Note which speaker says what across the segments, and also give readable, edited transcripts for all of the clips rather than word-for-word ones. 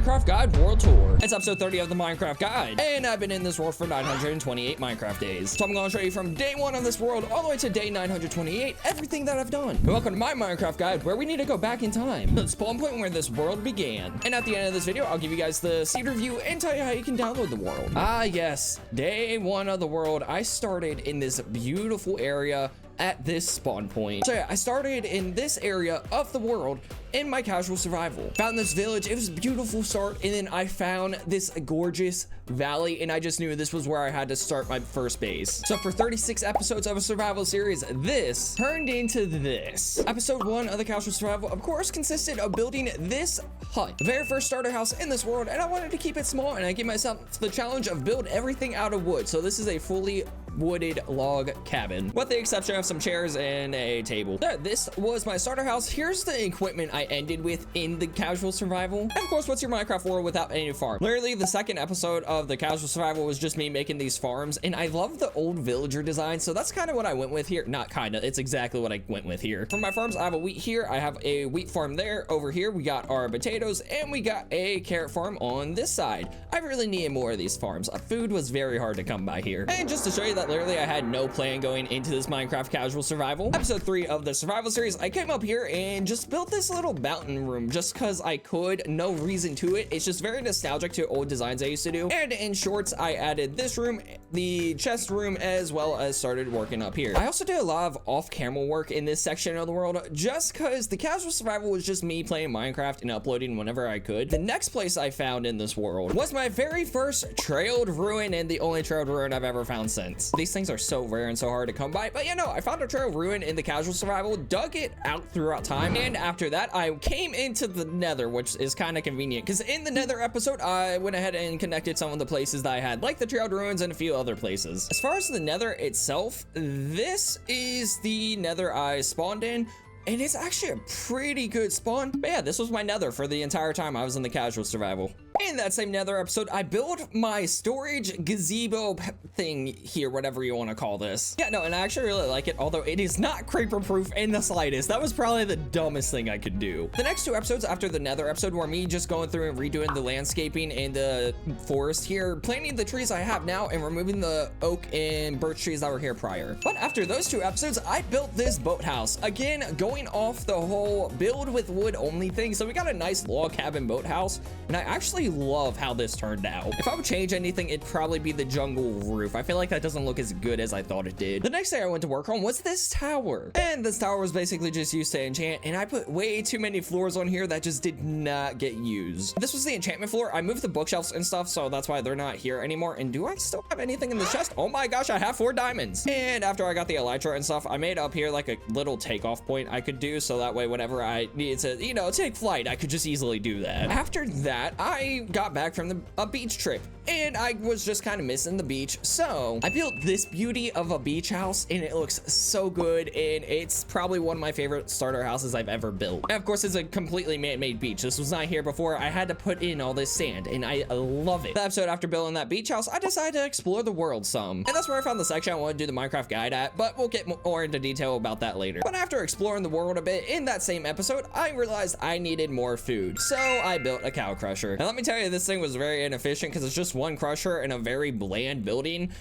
Speaker 1: Minecraft Guide World Tour. It's episode 30 of the Minecraft Guide, and I've been in this world for 928 Minecraft days. So I'm gonna show you from day 1 of this world all the way to day 928, everything that I've done. And welcome to my Minecraft Guide, where we need to go back in time, the spawn point where this world began. And at the end of this video, I'll give you guys the seed review and tell you how you can download the world. Ah yes, day 1 of the world, I started in this beautiful area at this spawn point. So yeah, I started in this area of the world in my casual survival. Found this village, it was a beautiful start, and then I found this gorgeous valley, and I just knew this was where I had to start my first base. So for 36 episodes of a survival series, this turned into this. Episode 1 of the casual survival, of course, consisted of building this hut, the very first starter house in this world, and I wanted to keep it small, and I gave myself the challenge of build everything out of wood. So this is a fully wooded log cabin, with the exception of some chairs and a table. This was my starter house. Here's the equipment I ended with in the casual survival. And of course, what's your Minecraft world without any farm? Literally, the second episode of the casual survival was just me making these farms, and I love the old villager design, so that's kind of what I went with here. Not kind of, it's exactly what I went with here. For my farms, I have a wheat here, I have a wheat farm there. Over here, we got our potatoes, and we got a carrot farm on this side. I really needed more of these farms. Food was very hard to come by here. And just to show you that literally I had no plan going into this Minecraft casual survival, episode 3 of the survival series, I came up here and just built this little mountain room just because I could. No reason to it. It's just very nostalgic to old designs I used to do. And in shorts, I added this room, the chest room, as well as started working up here. I also did a lot of off-camera work in this section of the world just because the casual survival was just me playing Minecraft and uploading whenever I could. The next place I found in this world was my very first trailed ruin, and the only trailed ruin I've ever found since. These things are so rare and so hard to come by, but you know, I found a trail ruin in the casual survival, dug it out throughout time, and after that I came into the nether, which is kind of convenient because in the nether episode I went ahead and connected some of the places that I had, like the trailed ruins and a few other places. As far as the nether itself, this is the nether I spawned in, and it's actually a pretty good spawn. But yeah, this was my nether for the entire time I was in the casual survival. In that same nether episode, I built my storage gazebo thing here, whatever you want to call this. Yeah, no, and I actually really like it, although it is not creeper proof in the slightest. That was probably the dumbest thing I could do. The next 2 episodes after the nether episode were me just going through and redoing the landscaping in the forest here, planting the trees I have now, and removing the oak and birch trees that were here prior. But after those 2 episodes, I built this boathouse. Again, going off the whole build with wood only thing. So we got a nice log cabin boathouse, and I actually love how this turned out. If I would change anything, it'd probably be the jungle roof. I feel like that doesn't look as good as I thought it did. The next thing I went to work on was this tower, and this tower was basically just used to enchant, and I put way too many floors on here that just did not get used. This was the enchantment floor. I moved the bookshelves and stuff, so that's why they're not here anymore. And do I still have anything in the chest? Oh my gosh, I have 4 diamonds. And after I got the elytra and stuff, I made up here like a little takeoff point I could do, so that way whenever I needed to, you know, take flight, I could just easily do that. After that, I got back from a beach trip, and I was just kind of missing the beach, so I built this beauty of a beach house, and it looks so good, and it's probably one of my favorite starter houses I've ever built. And of course, it's a completely man-made beach. This was not here before. I had to put in all this sand, and I love it. The episode after building that beach house, I decided to explore the world some, and that's where I found the section I want to do the Minecraft guide at, but we'll get more into detail about that later. But after exploring the world a bit in that same episode, I realized I needed more food, so I built a cow crusher. And let me tell you, this thing was very inefficient because it's just one crusher in a very bland building.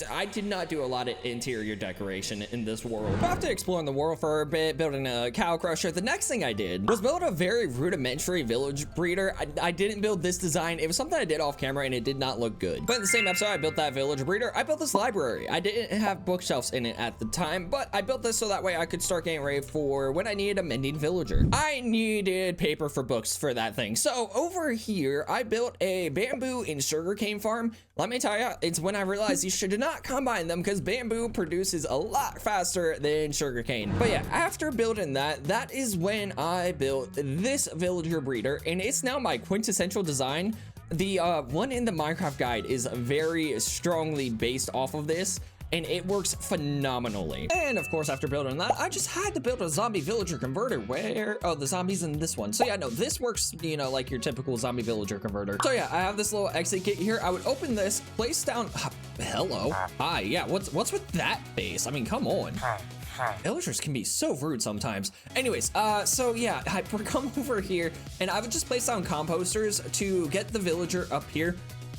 Speaker 1: I did not do a lot of interior decoration in this world. But after exploring the world for a bit, building a cow crusher, the next thing I did was build a very rudimentary village breeder. I didn't build this design. It was something I did off camera, and it did not look good. But in the same episode I built that village breeder, I built this library. I didn't have bookshelves in it at the time, but I built this so that way I could start getting ready for when I needed a mending villager. I needed paper for books for that thing. So over here, I built a bamboo and sugarcane farm. Let me tell you, it's when I realized you should not combine them because bamboo produces a lot faster than sugarcane. But yeah, after building that, that is when I built this villager breeder, and it's now my quintessential design. The one in the Minecraft guide is very strongly based off of this, and it works phenomenally. And of course, after building that, I just had to build a zombie villager converter. Where? Oh, the zombies in this one. So yeah, no, this works, you know, like your typical zombie villager converter. So yeah, I have this little exit kit here. I would open this, place down. Hello. Hi. Yeah. What's with that face? I mean, come on. Villagers can be so rude sometimes. Anyways, so yeah, I come over here and I would just place down composters to get the villager up here.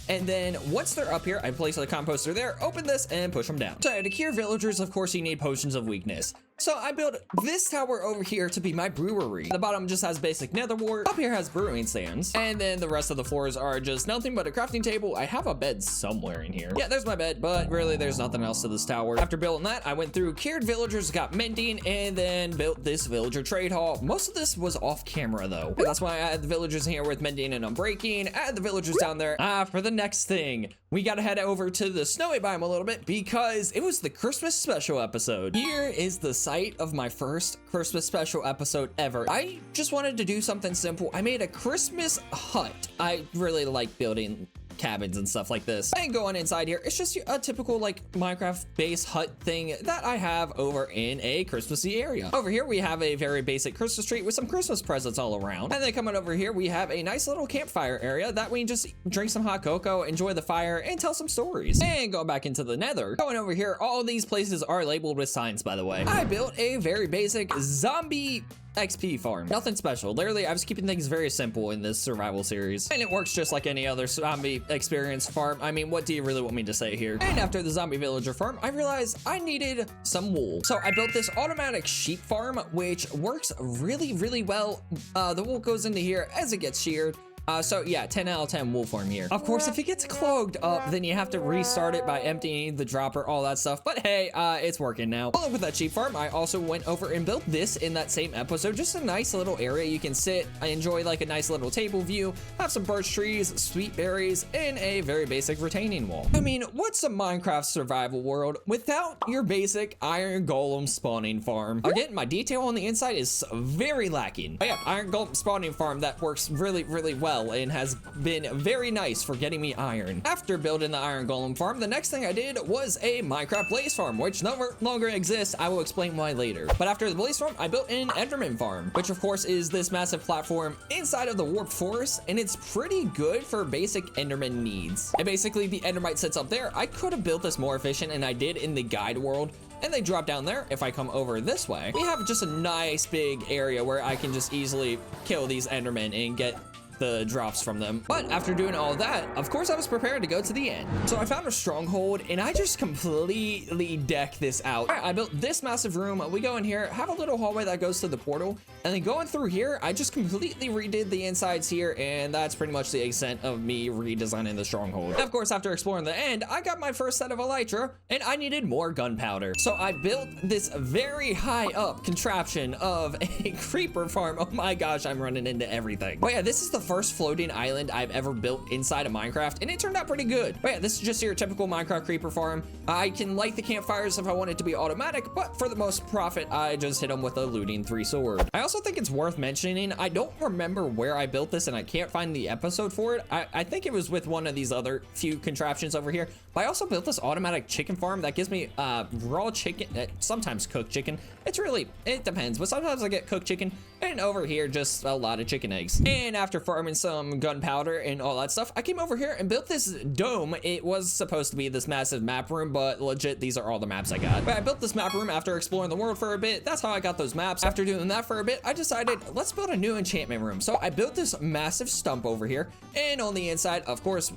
Speaker 1: And then once they're up here, I place the composter there, open this and push them down. So to cure villagers, of course, you need potions of weakness. So I built this tower over here to be my brewery. The bottom just has basic nether wart. Up here has brewing stands. And then the rest of the floors are just nothing but a crafting table. I have a bed somewhere in here. Yeah, there's my bed, but really there's nothing else to this tower. After building that, I went through cured villagers, got mending, and then built this villager trade hall. Most of this was off camera though. That's why I had the villagers in here with mending and unbreaking. I had the villagers down there. For the next thing, we gotta head over to the snowy biome a little bit because it was the Christmas special episode. Here is the site of my first Christmas special episode ever. I just wanted to do something simple. I made a Christmas hut. I really like building cabins and stuff like this. And going inside here, it's just a typical like Minecraft base hut thing that I have over in a Christmassy area. Over here we have a very basic Christmas tree with some Christmas presents all around. And then coming over here we have a nice little campfire area that we can just drink some hot cocoa, enjoy the fire, and tell some stories. And go back into the nether. Going over here, all these places are labeled with signs, by the way. I built a very basic zombie XP farm. Nothing special. Literally, I was keeping things very simple in this survival series. And it works just like any other zombie experience farm. I mean, what do you really want me to say here? And after the zombie villager farm, I realized I needed some wool. So I built this automatic sheep farm, which works really, really well. The wool goes into here as it gets sheared. So yeah, 10 out of 10 wool farm here. Of course, if it gets clogged up, then you have to restart it by emptying the dropper, all that stuff. But hey, it's working now. Along with that sheep farm, I also went over and built this in that same episode. Just a nice little area you can sit, enjoy like a nice little table view, have some birch trees, sweet berries, and a very basic retaining wall. I mean, what's a Minecraft survival world without your basic iron golem spawning farm? Again, my detail on the inside is very lacking. But yeah, iron golem spawning farm that works really, really well and has been very nice for getting me iron. After building the iron golem farm, the next thing I did was a Minecraft blaze farm, which no longer exists. I will explain why later. But after the blaze farm, I built an enderman farm, which of course is this massive platform inside of the warp forest, and it's pretty good for basic enderman needs. And basically the endermite sits up there. I could have built this more efficient, and I did in the guide world. And they drop down there. If I come over this way, we have just a nice big area where I can just easily kill these endermen and get the drops from them. But after doing all that, of course I was prepared to go to the end. So I found a stronghold and I just completely decked this out. All right, I built this massive room. We go in here, have a little hallway that goes to the portal, and then going through here, I just completely redid the insides here, and that's pretty much the extent of me redesigning the stronghold. And of course, after exploring the end, I got my first set of elytra, and I needed more gunpowder. So I built this very high up contraption of a creeper farm. Oh my gosh, I'm running into everything. But yeah, this is the first floating island I've ever built inside of Minecraft, and it turned out pretty good. But yeah, this is just your typical Minecraft creeper farm. I can light the campfires if I want it to be automatic, but for the most profit, I just hit them with a looting 3 sword. I also think it's worth mentioning, I don't remember where I built this and I can't find the episode for it. I think it was with one of these other few contraptions over here, but I also built this automatic chicken farm that gives me raw chicken, sometimes cooked chicken. It depends, but sometimes I get cooked chicken, and over here, just a lot of chicken eggs. And after farming some gunpowder and all that stuff, I came over here and built this dome. It was supposed to be this massive map room, but legit, these are all the maps I got. But I built this map room after exploring the world for a bit. That's how I got those maps. After doing that for a bit, I decided, let's build a new enchantment room. So I built this massive stump over here, and on the inside, of course,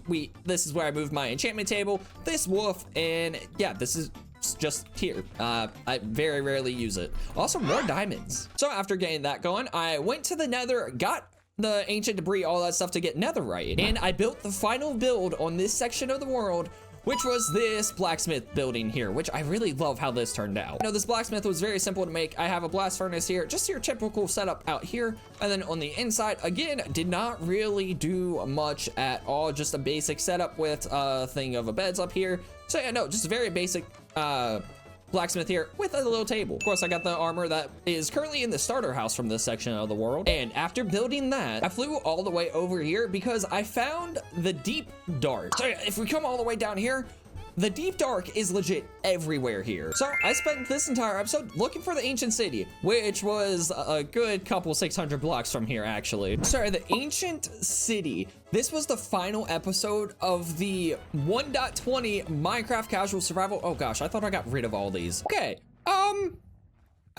Speaker 1: this is where I moved my enchantment table, this wolf, and yeah, this is just here. I very rarely use it. Also, more diamonds. So after getting that going, I went to the nether, got the ancient debris, all that stuff to get netherite, and I built the final build on this section of the world, which was this blacksmith building here, which I really love how this turned out. You know, this blacksmith was very simple to make. I have a blast furnace here, just your typical setup out here. And then on the inside, again, did not really do much at all. Just a basic setup with a thing of a beds up here. So yeah, no, just a very basic blacksmith here with a little table. Of course, I got the armor that is currently in the starter house from this section of the world. And after building that, I flew all the way over here because I found the deep dark. So if we come all the way down here, the deep dark is legit everywhere here. So I spent this entire episode looking for the ancient city, which was a good couple 600 blocks from here, actually. Sorry, the ancient city. This was the final episode of the 1.20 Minecraft casual survival. Oh gosh, I thought I got rid of all these. Okay,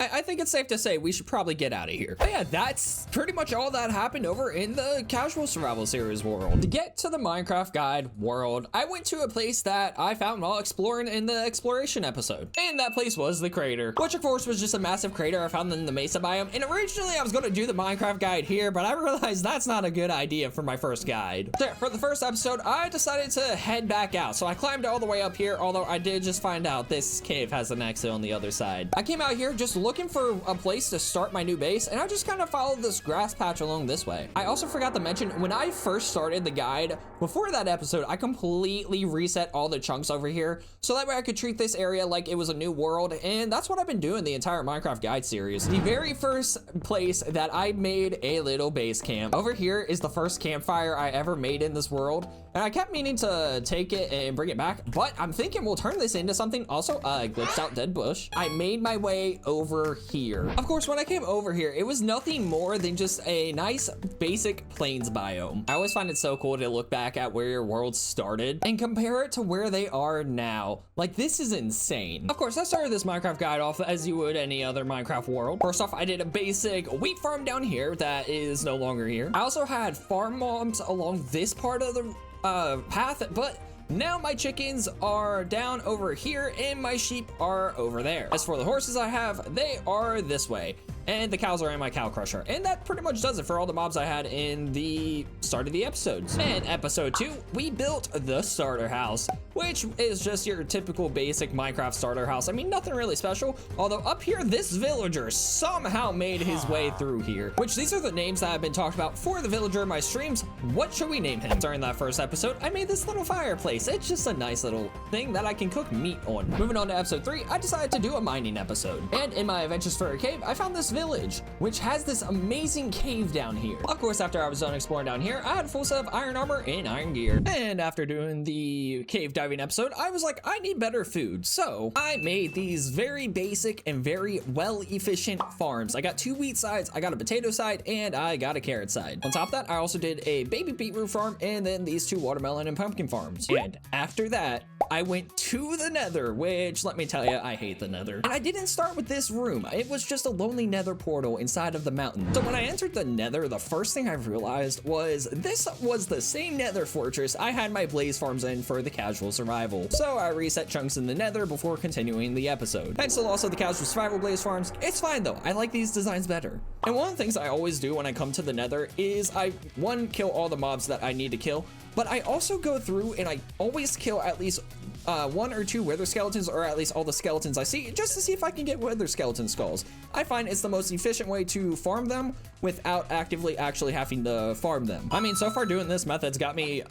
Speaker 1: I think it's safe to say we should probably get out of here. But yeah, that's pretty much all that happened over in the Casual Survival Series world. To get to the Minecraft Guide world, I went to a place that I found while exploring in the exploration episode. And that place was the crater, which of course was just a massive crater I found in the Mesa biome. And originally I was going to do the Minecraft Guide here, but I realized that's not a good idea for my first guide. So for the first episode, I decided to head back out. So I climbed all the way up here, although I did just find out this cave has an exit on the other side. I came out here just looking for a place to start my new base, and I just kind of followed this grass patch along this way. I also forgot to mention, when I first started the guide, before that episode, I completely reset all the chunks over here, so that way I could treat this area like it was a new world, and that's what I've been doing the entire Minecraft Guide series. The very first place that I made a little base camp. Over here is the first campfire I ever made in this world, and I kept meaning to take it and bring it back, but I'm thinking we'll turn this into something. Also, glitched out dead bush. I made my way over here. Of course, when I came over here, it was nothing more than just a nice basic plains biome. I always find it so cool to look back at where your world started and compare it to where they are now. Like, this is insane. Of course, I started this Minecraft guide off as you would any other Minecraft world. First off, I did a basic wheat farm down here that is no longer here. I also had farm mobs along this part of the path, but now my chickens are down over here and my sheep are over there. As for the horses I have, they are this way. And the cows are in my cow crusher. And that pretty much does it for all the mobs I had in the start of the episodes. In episode 2, we built the starter house, which is just your typical basic Minecraft starter house. I mean, nothing really special. Although up here, this villager somehow made his way through here, which these are the names that have been talked about for the villager in my streams. What should we name him? During that first episode, I made this little fireplace. It's just a nice little thing that I can cook meat on. Moving on to episode 3, I decided to do a mining episode. And in my adventures for a cave, I found this village, which has this amazing cave down here. Of course, after I was done exploring down here, I had a full set of iron armor and iron gear. And after doing the cave diving episode, I was like, I need better food. So I made these very basic and very well efficient farms. I got 2 wheat sides, I got a potato side, and I got a carrot side. On top of that, I also did a baby beetroot farm and then these 2 watermelon and pumpkin farms. And after that, I went to the nether, which, let me tell you, I hate the nether. And I didn't start with this room. It was just a lonely nether portal inside of the mountain. So when I entered the nether, the first thing I realized was this was the same nether fortress I had my blaze farms in for the casual survival. So I reset chunks in the nether before continuing the episode. And still also the casual survival blaze farms. It's fine though. I like these designs better. And one of the things I always do when I come to the nether is one, kill all the mobs that I need to kill, but I also go through and I always kill at least 1 or 2 wither skeletons, or at least all the skeletons I see, just to see if I can get wither skeleton skulls. I find it's the most efficient way to farm them without actively actually having to farm them. I mean, so far doing this method's got me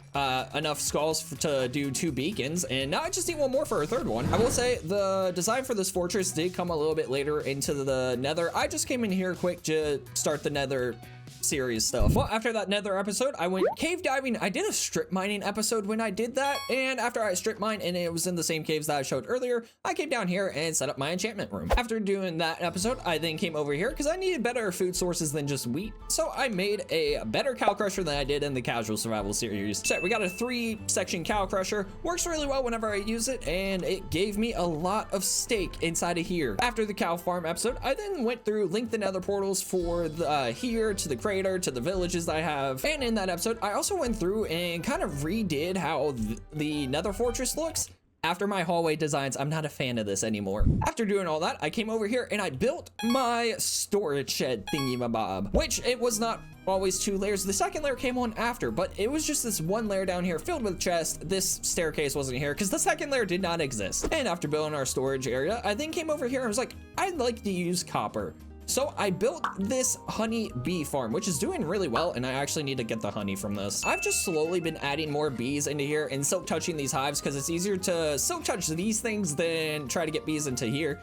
Speaker 1: enough skulls to do 2 beacons, and now I just need 1 more for a 3rd one. I will say the design for this fortress did come a little bit later into the nether. I just came in here quick to start the nether series stuff. Well, after that nether episode, I went cave diving. I did a strip mining episode when I did that, and after I strip mined and it was in the same caves that I showed earlier, I came down here and set up my enchantment room. After doing that episode, I then came over here because I needed better food sources than just wheat, so I made a better cow crusher than I did in the casual survival series. So we got a 3-section cow crusher, works really well whenever I use it, and it gave me a lot of steak inside of here. After the cow farm episode, I then went through, linked the nether portals for the here to the crater, to the villages I have, and in that episode I also went through and kind of redid how the nether fortress looks. After my hallway designs, I'm not a fan of this anymore. After doing all that, I came over here and I built my storage shed thingy-mabob, which it was not always 2 layers. The 2nd layer came on after, but it was just this 1 layer down here filled with chests. This staircase wasn't here because the 2nd layer did not exist. And after building our storage area, I then came over here and was like, I'd like to use copper. So I built this honey bee farm, which is doing really well, and I actually need to get the honey from this. I've just slowly been adding more bees into here and silk touching these hives because it's easier to silk touch these things than try to get bees into here.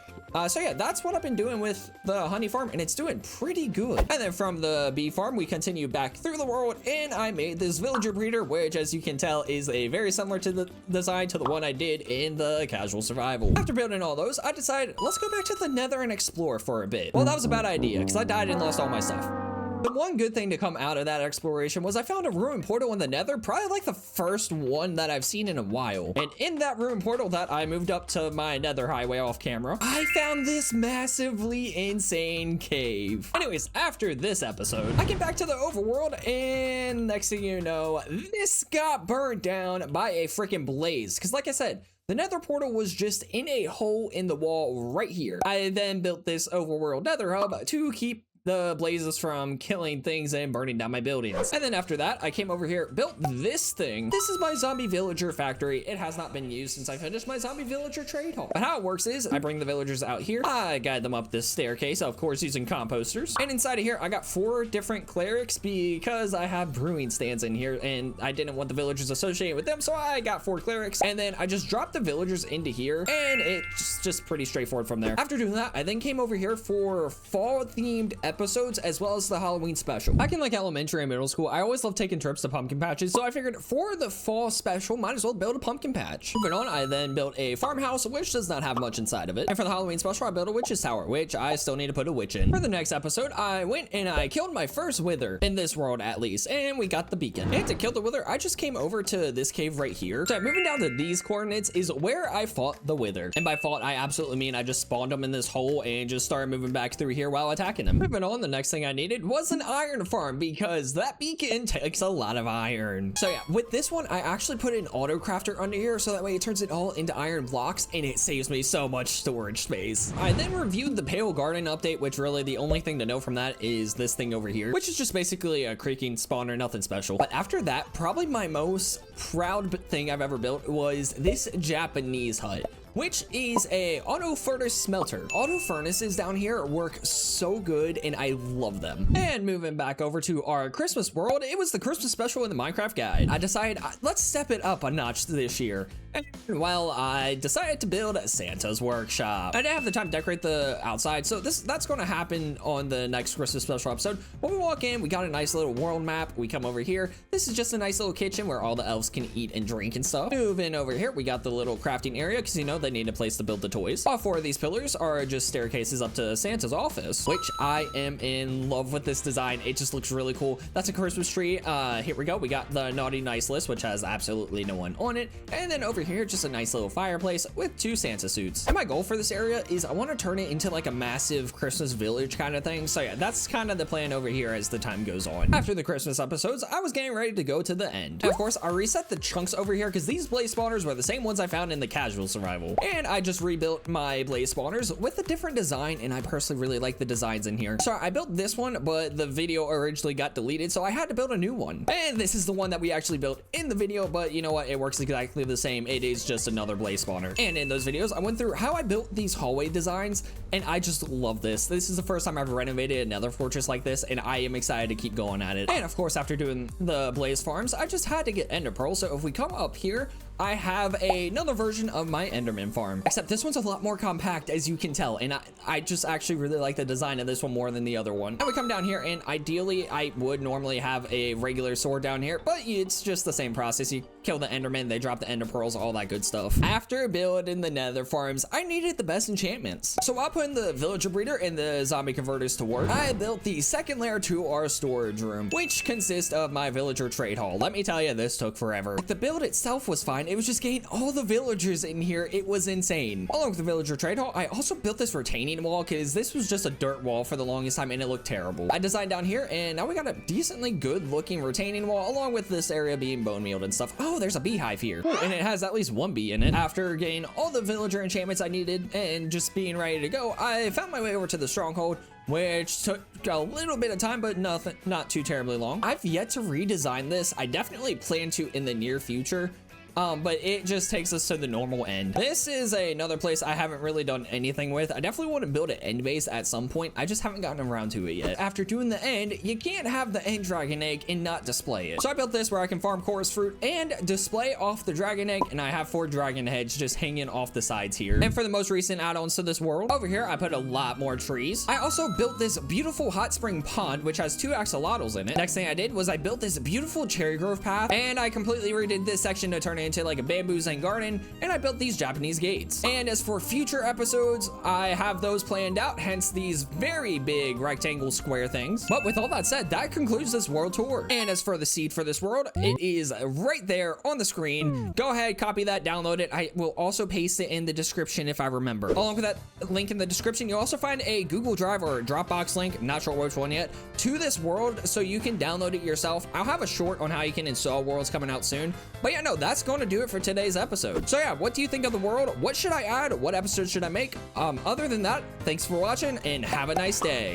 Speaker 1: So yeah, that's what I've been doing with the honey farm, and it's doing pretty good. And then from the bee farm, we continue back through the world, and I made this villager breeder, which, as you can tell, is a very similar to the design to the one I did in the casual survival. After building all those, I decided, let's go back to the nether and explore for a bit. Well, that was a bad idea, because I died and lost all my stuff. The one good thing to come out of that exploration was I found a ruined portal in the Nether, probably like the first one that I've seen in a while. And in that ruined portal that I moved up to my Nether highway off camera, I found this massively insane cave. Anyways, after this episode, I get back to the overworld, and next thing you know, this got burned down by a freaking blaze. Because like I said, the Nether portal was just in a hole in the wall right here. I then built this overworld Nether hub to keep the blazes from killing things and burning down my buildings. And then after that, I came over here, built this thing. This is my zombie villager factory. It has not been used since I finished my zombie villager trade hall. But how it works is I bring the villagers out here. I guide them up this staircase, of course, using composters. And inside of here, I got 4 different clerics because I have brewing stands in here and I didn't want the villagers associated with them. So I got 4 clerics, and then I just dropped the villagers into here, and it's just pretty straightforward from there. After doing that, I then came over here for fall themed episodes as well as the Halloween special. Back in like elementary and middle school, I always loved taking trips to pumpkin patches, so I figured for the fall special, might as well build a pumpkin patch. Moving on, I then built a farmhouse, which does not have much inside of it. And for the Halloween special, I built a witch's tower, which I still need to put a witch in. For the next episode, I went and I killed my first wither in this world at least, and we got the beacon. And to kill the wither, I just came over to this cave right here. So moving down to these coordinates is where I fought the wither. And by fought, I absolutely mean I just spawned them in this hole and just started moving back through here while attacking them. Moving on, the next thing I needed was an iron farm because that beacon takes a lot of iron. So yeah, with this one, I actually put an auto crafter under here so that way it turns it all into iron blocks and it saves me so much storage space. I then reviewed the Pale Garden update, which really the only thing to know from that is this thing over here, which is just basically a creaking spawner, nothing special. But after that, probably my most proud thing I've ever built was this Japanese hut, which is a auto furnace smelter. Auto furnaces down here work so good and I love them. And moving back over to our Christmas world, it was the Christmas special in the Minecraft guide. I decided let's step it up a notch this year. And well, I decided to build Santa's workshop. I didn't have the time to decorate the outside, so that's going to happen on the next Christmas special episode. When we walk in, we got a nice little world map. We come over here. This is just a nice little kitchen where all the elves can eat and drink and stuff. Moving over here, we got the little crafting area because you know they need a place to build the toys. All 4 of these pillars are just staircases up to Santa's office, which I am in love with this design. It just looks really cool. That's a Christmas tree. Here we go. We got the naughty nice list, which has absolutely no one on it. And then over here, just a nice little fireplace with 2 Santa suits. And my goal for this area is I want to turn it into like a massive Christmas village kind of thing. So yeah, that's kind of the plan over here as the time goes on. After the Christmas episodes, I was getting ready to go to the end. And of course, I reset the chunks over here because these blaze spawners were the same ones I found in the casual survival. And I just rebuilt my blaze spawners with a different design, and I personally really like the designs in here. So I built this one, but the video originally got deleted, so I had to build a new one. And this is the one that we actually built in the video, but you know what? It works exactly the same. It is just another blaze spawner. And in those videos, I went through how I built these hallway designs, and I just love this. This is the first time I've renovated another fortress like this, and I am excited to keep going at it. And of course, after doing the blaze farms, I just had to get ender pearls. So if we come up here, I have another version of my Enderman farm, except this one's a lot more compact, as you can tell, and I just actually really like the design of this one more than the other one. And we come down here, and ideally I would normally have a regular sword down here, but it's just the same process. You kill the Enderman, they drop the ender pearls, all that good stuff. After building the nether farms, I needed the best enchantments, so I put in the villager breeder and the zombie converters to work. I built the second layer to our storage room, which consists of my villager trade hall. Let me tell you, this took forever. Like, the build itself was fine. It was just getting all the villagers in here. It was insane. Along with the villager trade hall, I also built this retaining wall because this was just a dirt wall for the longest time and it looked terrible. I designed down here, and now we got a decently good looking retaining wall, along with this area being bone mealed and stuff. Oh, there's a beehive here. Ooh, and it has at least 1 bee in it. After getting all the villager enchantments I needed and just being ready to go, I found my way over to the stronghold, which took a little bit of time, but not too terribly long. I've yet to redesign this. I definitely plan to in the near future. But it just takes us to the normal end. This is another place I haven't really done anything with. I definitely want to build an end base at some point. I just haven't gotten around to it yet. After doing the end, you can't have the end dragon egg and not display it. So I built this where I can farm chorus fruit and display off the dragon egg, and I have 4 dragon heads just hanging off the sides here. And for the most recent add-ons to this world, over here I put a lot more trees. I also built this beautiful hot spring pond, which has 2 axolotls in it. Next thing I did was I built this beautiful cherry grove path, and I completely redid this section to turn it into like a bamboo zen garden, and I built these Japanese gates. And as for future episodes, I have those planned out, hence these very big rectangle square things. But with all that said, that concludes this world tour. And as for the seed for this world, it is right there on the screen. Go ahead, copy that, download it. I will also paste it in the description if I remember. Along with that link in the description, you'll also find a Google Drive or Dropbox link, not sure which one yet, to this world so you can download it yourself. I'll have a short on how you can install worlds coming out soon. But yeah, no, that's going to do it for today's episode. So yeah, what do you think of the world? What should I add? What episodes should I make? Other than that, thanks for watching and have a nice day.